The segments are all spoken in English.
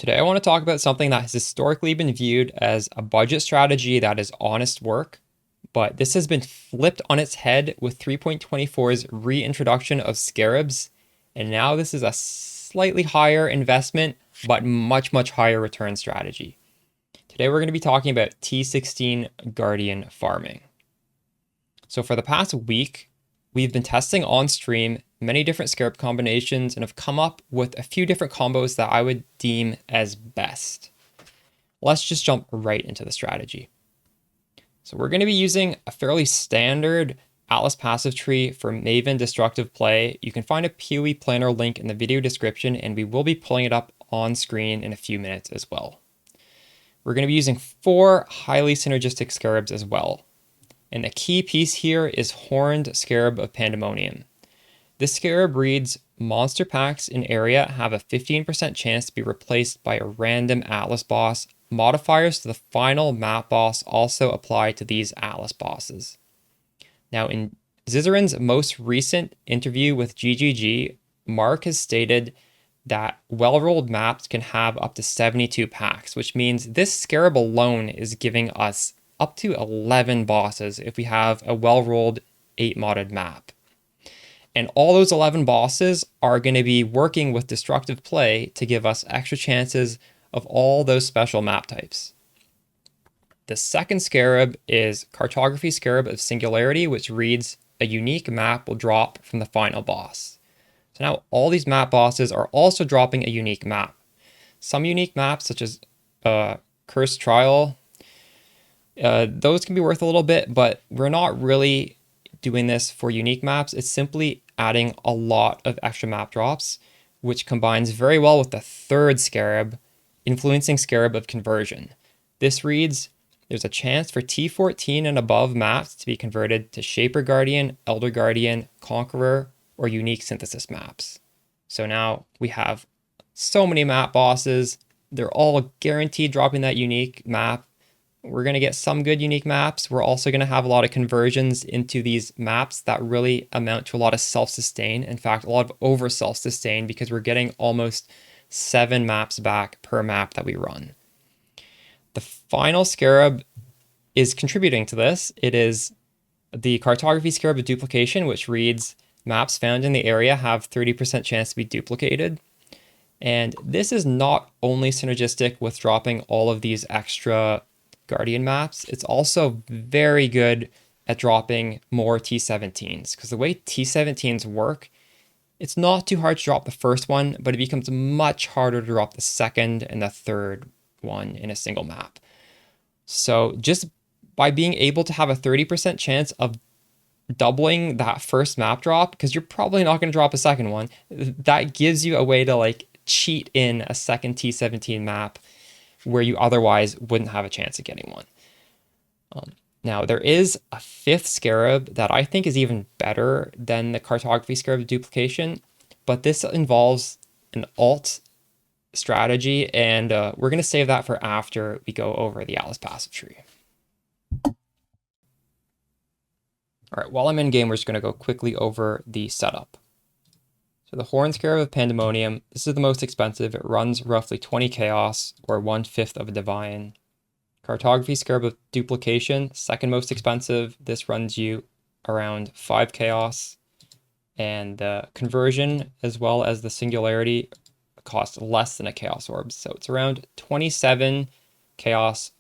Today, I want to talk about something that has historically been viewed as a budget strategy that is honest work, but this has been flipped on its head with 3.24's reintroduction of Scarabs, and now this is a slightly higher investment, but much higher return strategy. Today, we're going to be talking about T16 Guardian farming. So for the past week, we've been testing on stream many different scarab combinations and have come up with a few different combos that I would deem as best. Let's just jump right into the strategy. So we're going to be using a fairly standard Atlas passive tree for maven destructive play. You can find a PoE planner link in the video description, and we will be pulling it up on screen in a few minutes as well. We're going to be using 4 highly synergistic scarabs as well. And the key piece here is Horned Scarab of Pandemonium. This scarab reads, monster packs in area have a 15% chance to be replaced by a random Atlas boss. Modifiers to the final map boss also apply to these Atlas bosses. Now, in Zizarin's most recent interview with GGG, Mark has stated that well-rolled maps can have up to 72 packs, which means this scarab alone is giving us up to 11 bosses if we have a well-rolled 8-modded map. And all those 11 bosses are going to be working with destructive play to give us extra chances of all those special map types. The second scarab is Cartography Scarab of Singularity, which reads, a unique map will drop from the final boss. So now all these map bosses are also dropping a unique map. Some unique maps, such as Cursed Trial, those can be worth a little bit, but we're not really doing this for unique maps. It's simply adding a lot of extra map drops, which combines very well with the third scarab, Influencing Scarab of Conversion. This reads, there's a chance for T14 and above maps to be converted to Shaper Guardian, Elder Guardian, Conqueror, or unique synthesis maps. So now we have so many map bosses. They're all guaranteed dropping that unique map. We're going to get some good unique maps. We're also going to have a lot of conversions into these maps that really amount to a lot of self-sustain. In fact, a lot of over self-sustain, because we're getting almost 7 maps back per map that we run. The final scarab is contributing to this. It is the Cartography Scarab of Duplication, which reads, maps found in the area have 30% chance to be duplicated. And this is not only synergistic with dropping all of these extra Guardian maps, it's also very good at dropping more T17s, because the way T17s work, it's not too hard to drop the first one, but it becomes much harder to drop the second and the third one in a single map. So just by being able to have a 30% chance of doubling that first map drop, because you're probably not going to drop a second one, that gives you a way to like cheat in a second T17 map where you otherwise wouldn't have a chance of getting one. Now, there is a 5th scarab that I think is even better than the Cartography Scarab of Duplication, but this involves an alt strategy, and we're going to save that for after we go over the Atlas passive tree. All right, while I'm in game, we're just going to go quickly over the setup. So the Horned Scarab of Pandemonium, this is the most expensive. It runs roughly 20 chaos, or 1/5 of a divine. Cartography Scarab of Duplication, second most expensive. This runs you around 5 chaos. And the conversion, as well as the singularity, cost less than a chaos orb. So it's around 27 chaos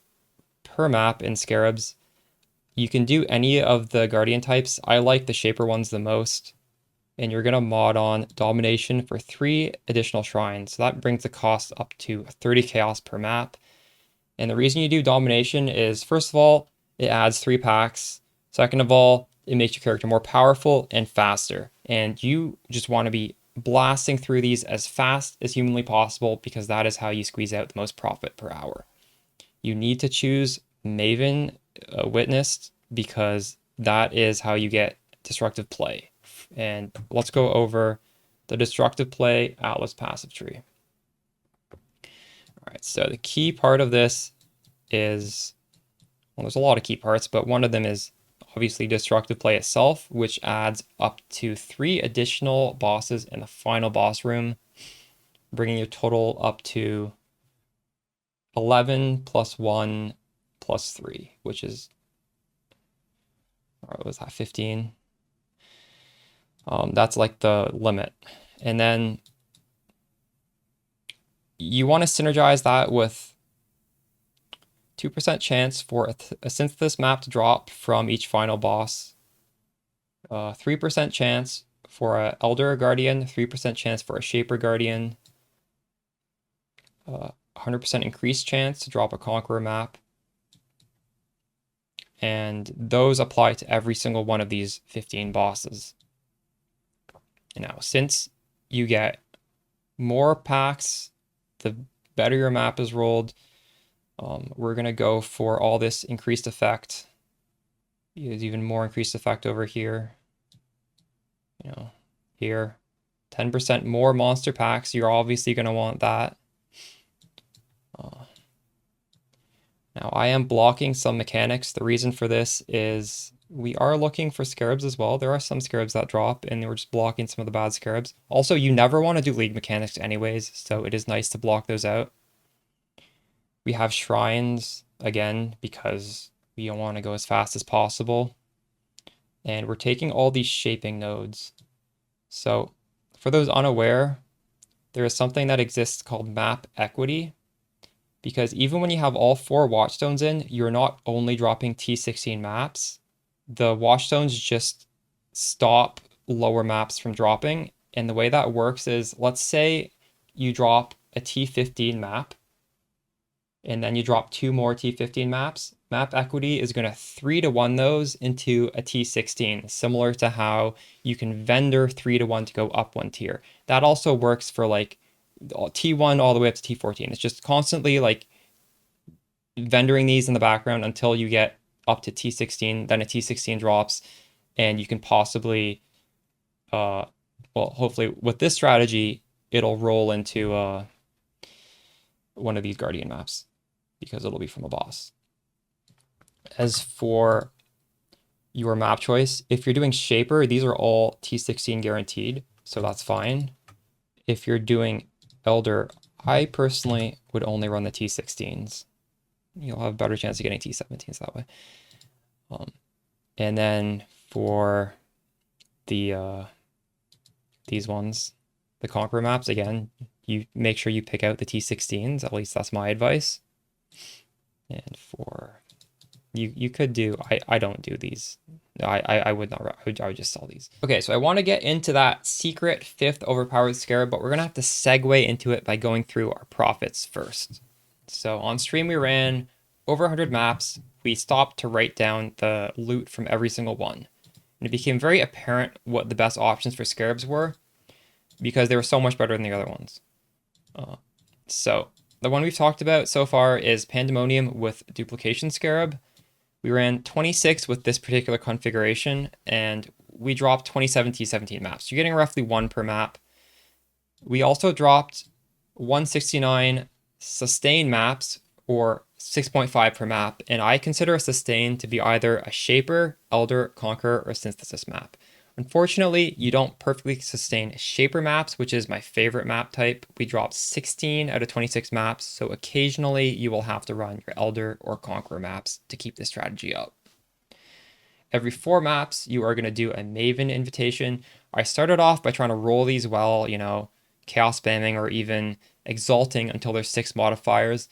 per map in scarabs. You can do any of the guardian types. I like the shaper ones the most. And you're going to mod on domination for 3 additional shrines. So that brings the cost up to 30 chaos per map. And the reason you do domination is, first of all, it adds 3 packs. Second of all, it makes your character more powerful and faster. And you just want to be blasting through these as fast as humanly possible, because that is how you squeeze out the most profit per hour. You need to choose Maven Witnessed, because that is how you get destructive play. And let's go over the destructive play Atlas passive tree. All right, so the key part of this is, well, there's a lot of key parts, but one of them is obviously destructive play itself, which adds up to 3 additional bosses in the final boss room, bringing your total up to 11 plus 1 plus 3, which is, or what was that, 15? That's like the limit. And then you want to synergize that with 2% chance for a synthesis map to drop from each final boss, 3% chance for an Elder Guardian, 3% chance for a Shaper Guardian, 100% increased chance to drop a Conqueror map. And those apply to every single one of these 15 bosses. Now, since you get more packs, the better your map is rolled. We're going to go for all this increased effect. There's even more increased effect over here. You know, here. 10% more monster packs. You're obviously going to want that. Now, I am blocking some mechanics. The reason for this is we are looking for scarabs as well. There are some scarabs that drop, and we're just blocking some of the bad scarabs. Also, you never want to do league mechanics anyways, so it is nice to block those out. We have shrines, again, because we don't want to go as fast as possible. And we're taking all these shaping nodes. So, for those unaware, there is something that exists called map equity. Because even when you have all 4 watchstones in, you're not only dropping T16 maps. The watchstones just stop lower maps from dropping. And the way that works is, let's say you drop a T15 map, and then you drop 2 more T15 maps. Map equity is going to 3-to-1 those into a T16, similar to how you can vendor 3-to-1 to go up 1 tier. That also works for like T1 all the way up to T14. It's just constantly like vendoring these in the background until you get up to T16, then a T16 drops, and you can possibly, well, hopefully with this strategy, it'll roll into one of these Guardian maps because it'll be from a boss. As for your map choice, if you're doing Shaper, these are all T16 guaranteed, so that's fine. If you're doing Elder, I personally would only run the T16s. You'll have a better chance of getting T17s that way. And then for the these ones, the Conqueror maps, again, you make sure you pick out the T16s. At least that's my advice. And for you could do, I don't do these. I would not, I would just sell these. Okay, so I want to get into that secret 5th overpowered scarab, but we're gonna have to segue into it by going through our profits first. So on stream we ran over 100 maps. We stopped to write down the loot from every single one. And it became very apparent what the best options for scarabs were because they were so much better than the other ones. So the one we've talked about so far is Pandemonium with Duplication Scarab. We ran 26 with this particular configuration, and we dropped 27 T17 maps. You're getting roughly 1 per map. We also dropped 169 sustain maps, or 6.5 per map, and I consider a sustain to be either a Shaper, Elder, Conqueror, or Synthesis map. Unfortunately, you don't perfectly sustain Shaper maps, which is my favorite map type. We dropped 16 out of 26 maps, so occasionally you will have to run your Elder or Conqueror maps to keep the strategy up. Every 4 maps, you are going to do a Maven invitation. I started off by trying to roll these well, you know, chaos spamming or even exalting until there's 6 modifiers.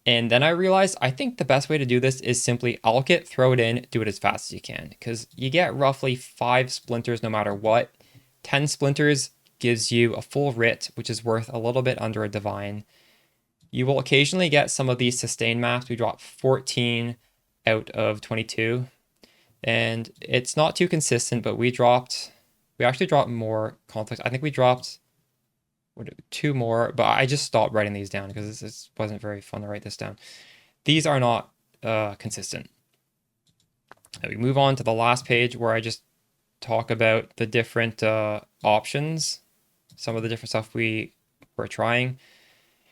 And then I realized I think the best way to do this is simply alloc it, throw it in, do it as fast as you can. Because you get roughly 5 splinters no matter what. 10 splinters gives you a full writ, which is worth a little bit under a divine. You will occasionally get some of these sustain maps. We dropped 14 out of 22. And it's not too consistent, but we actually dropped more conflicts. I think we dropped 2 more, but I just stopped writing these down because this wasn't very fun to write this down. These are not consistent. And we move on to the last page where I just talk about the different options, some of the different stuff we were trying.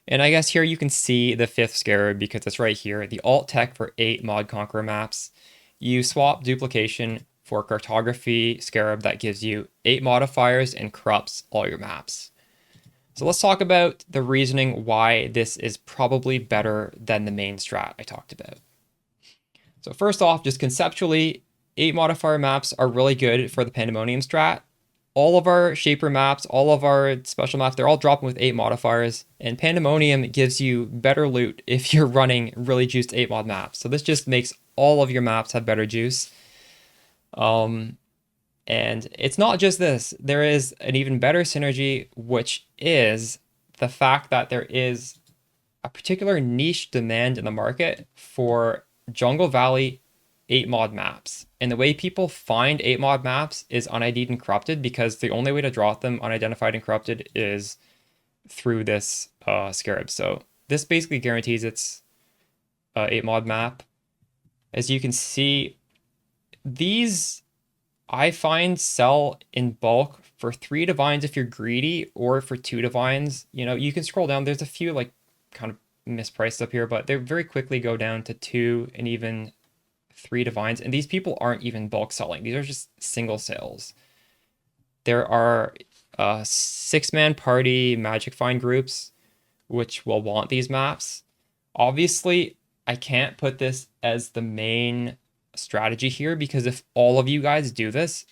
And I guess here you can see the 5th scarab because it's right here, the alt tech for 8 mod conqueror maps. You swap duplication for cartography scarab that gives you 8 modifiers and corrupts all your maps. So let's talk about the reasoning why this is probably better than the main strat I talked about. So first off, just conceptually, 8 modifier maps are really good for the Pandemonium strat. All of our shaper maps, all of our special maps, they're all dropping with 8 modifiers, and Pandemonium gives you better loot if you're running really juiced 8 mod maps. So this just makes all of your maps have better juice. And it's not just this, there is an even better synergy, which is the fact that there is a particular niche demand in the market for Jungle Valley 8 mod maps. And the way people find 8 mod maps is unID'd and corrupted, because the only way to drop them unidentified and corrupted is through this Scarab. So this basically guarantees it's 8 mod map. As you can see, these I find sell in bulk for 3 divines if you're greedy, or for 2 divines. You know, you can scroll down. There's a few like kind of mispriced up here, but they very quickly go down to 2 and even 3 divines. And these people aren't even bulk selling. These are just single sales. There are 6-man party magic find groups which will want these maps. Obviously, I can't put this as the main strategy here, because if all of you guys do this,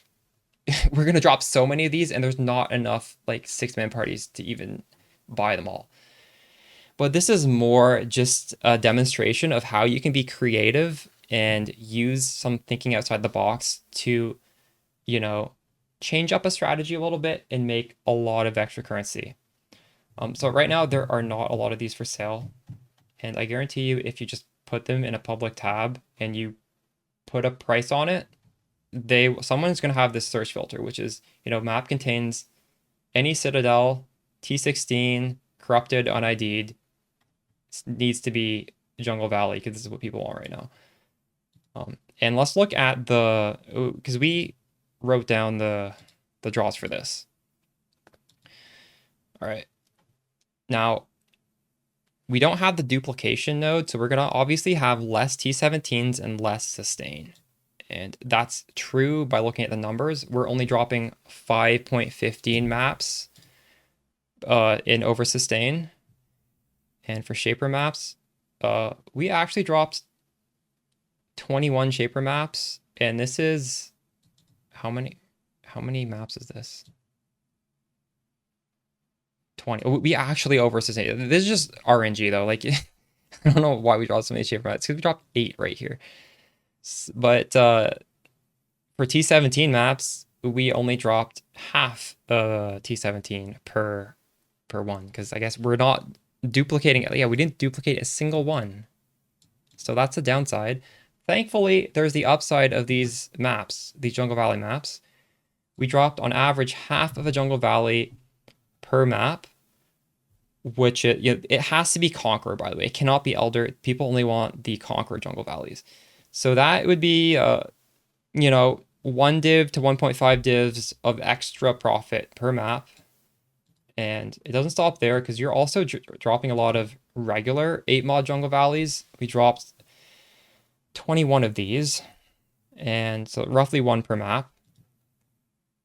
we're going to drop so many of these and there's not enough like 6-man parties to even buy them all. But this is more just a demonstration of how you can be creative and use some thinking outside the box to, you know, change up a strategy a little bit and make a lot of extra currency. So right now there are not a lot of these for sale, and I guarantee you if you just put them in a public tab and you put a price on it, someone's going to have this search filter, which is, you know, map contains any citadel, T16, corrupted, unID'd, needs to be Jungle Valley, because this is what people want right now. And let's look at because we wrote down the draws for this. All right. Now, we don't have the duplication node, so we're going to obviously have less T17s and less sustain. And that's true by looking at the numbers. We're only dropping 5.15 maps in oversustain. And for shaper maps, we actually dropped 21 shaper maps. And this is, how many maps is this? 20. We actually oversustained. This is just RNG though. Like, I don't know why we dropped so many shaper maps, because we dropped 8 right here. But for T17 maps, we only dropped half T17 per one, because I guess we're not duplicating it. Yeah, we didn't duplicate a single one. So that's a downside. Thankfully, there's the upside of these maps, these Jungle Valley maps. We dropped on average half of a Jungle Valley per map, which it has to be Conqueror, by the way. It cannot be Elder. People only want the Conqueror Jungle Valleys. So that would be, you know, 1 div to 1.5 divs of extra profit per map. And it doesn't stop there, because you're also dropping a lot of regular 8 mod Jungle Valleys. We dropped 21 of these, and so roughly 1 per map.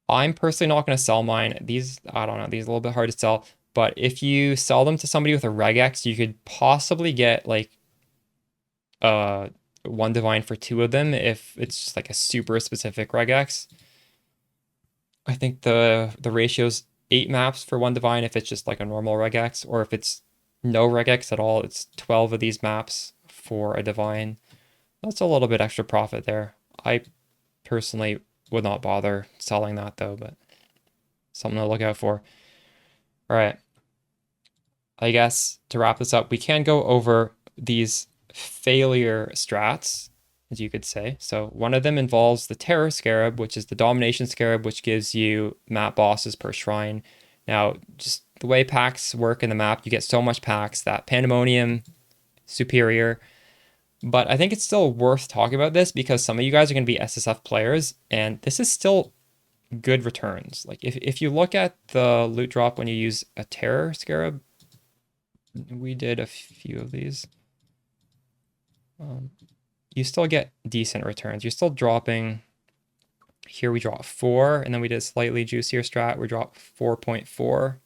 I'm personally not going to sell mine. These, I don't know, these are a little bit hard to sell. But if you sell them to somebody with a regex, you could possibly get like 1 divine for 2 of them if it's just like a super specific regex. I think the ratio's 8 maps for 1 divine if it's just like a normal regex, or if it's no regex at all, it's 12 of these maps for a divine. That's a little bit extra profit there. I personally would not bother selling that though, but something to look out for. All right. I guess to wrap this up, we can go over these failure strats, as you could say. So one of them involves the terror scarab, which is the domination scarab, which gives you map bosses per shrine. Now, just the way packs work in the map, you get so much packs that Pandemonium superior. But I think it's still worth talking about this, because some of you guys are going to be SSF players, and this is still good returns. Like if you look at the loot drop when you use a terror scarab, we did a few of these. You still get decent returns. You're still dropping. Here we drop 4, and then we did a slightly juicier strat. We dropped 4.4.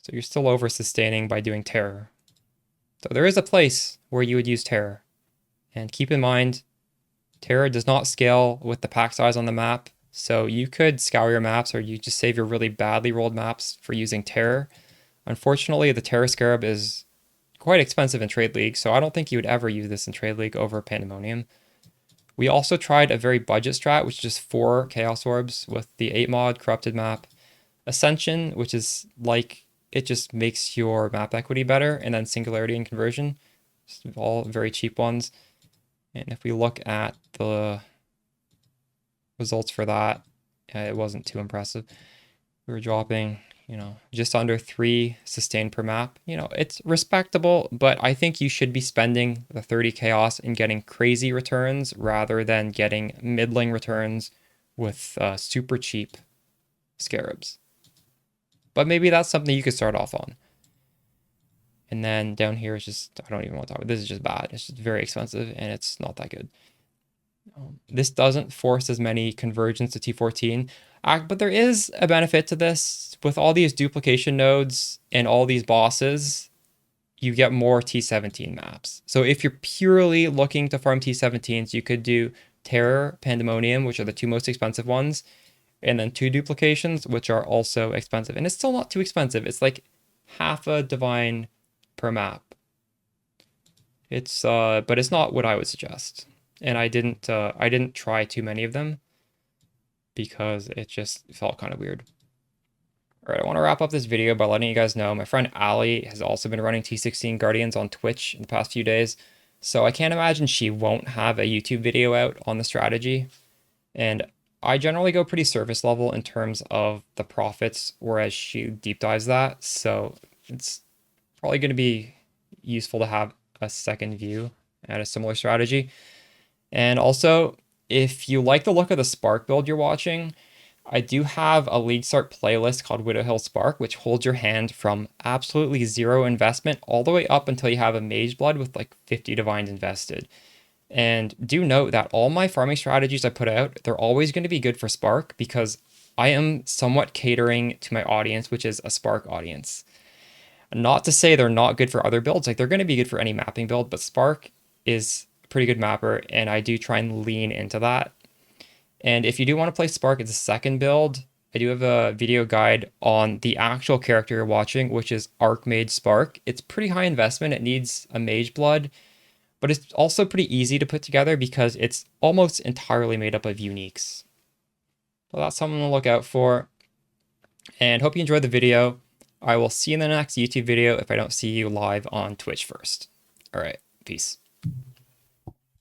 So you're still over sustaining by doing terror. So there is a place where you would use terror. And keep in mind, terror does not scale with the pack size on the map. So you could scour your maps, or you just save your really badly rolled maps for using terror. Unfortunately, the terror scarab is quite expensive in Trade League, so I don't think you would ever use this in Trade League over Pandemonium. We also tried a very budget strat, which is just 4 Chaos Orbs with the 8 mod Corrupted map. Ascension, which is like, it just makes your map equity better, and then Singularity and Conversion. Just all very cheap ones. And if we look at the results for that, it wasn't too impressive. We were dropping, just under 3 sustain per map. It's respectable, but I think you should be spending the 30 chaos and getting crazy returns rather than getting middling returns with super cheap scarabs. But maybe that's something you could start off on. And then down here is just, I don't even want to talk about this. Is just bad. It's just very expensive and it's not that good. This doesn't force as many conversions to T14, but there is a benefit to this. With all these duplication nodes and all these bosses, you get more T17 maps. So if you're purely looking to farm T17s, you could do Terror, Pandemonium, which are the 2 most expensive ones, and then 2 duplications, which are also expensive. And it's still not too expensive. It's like half a divine per map. It's but it's not what I would suggest. And I didn't try too many of them because it just felt kind of weird. All right, I want to wrap up this video by letting you guys know my friend Ali has also been running T16 Guardians on Twitch in the past few days. So I can't imagine she won't have a YouTube video out on the strategy. And I generally go pretty surface level in terms of the profits, whereas she deep dives that. So it's probably going to be useful to have a second view at a similar strategy. And also, if you like the look of the Spark build you're watching, I do have a League Start playlist called Widowhill Spark, which holds your hand from absolutely 0 investment all the way up until you have a Mage Blood with like 50 Divines invested. And do note that all my farming strategies I put out, they're always going to be good for Spark because I am somewhat catering to my audience, which is a Spark audience. Not to say they're not good for other builds, like they're going to be good for any mapping build, but Spark is a pretty good mapper, and I do try and lean into that. And if you do want to play Spark as a second build, I do have a video guide on the actual character you're watching, which is Archmage Spark. It's pretty high investment. It needs a Mage Blood, but it's also pretty easy to put together because it's almost entirely made up of uniques. So that's something to look out for. And hope you enjoyed the video. I will see you in the next YouTube video if I don't see you live on Twitch first. All right, peace.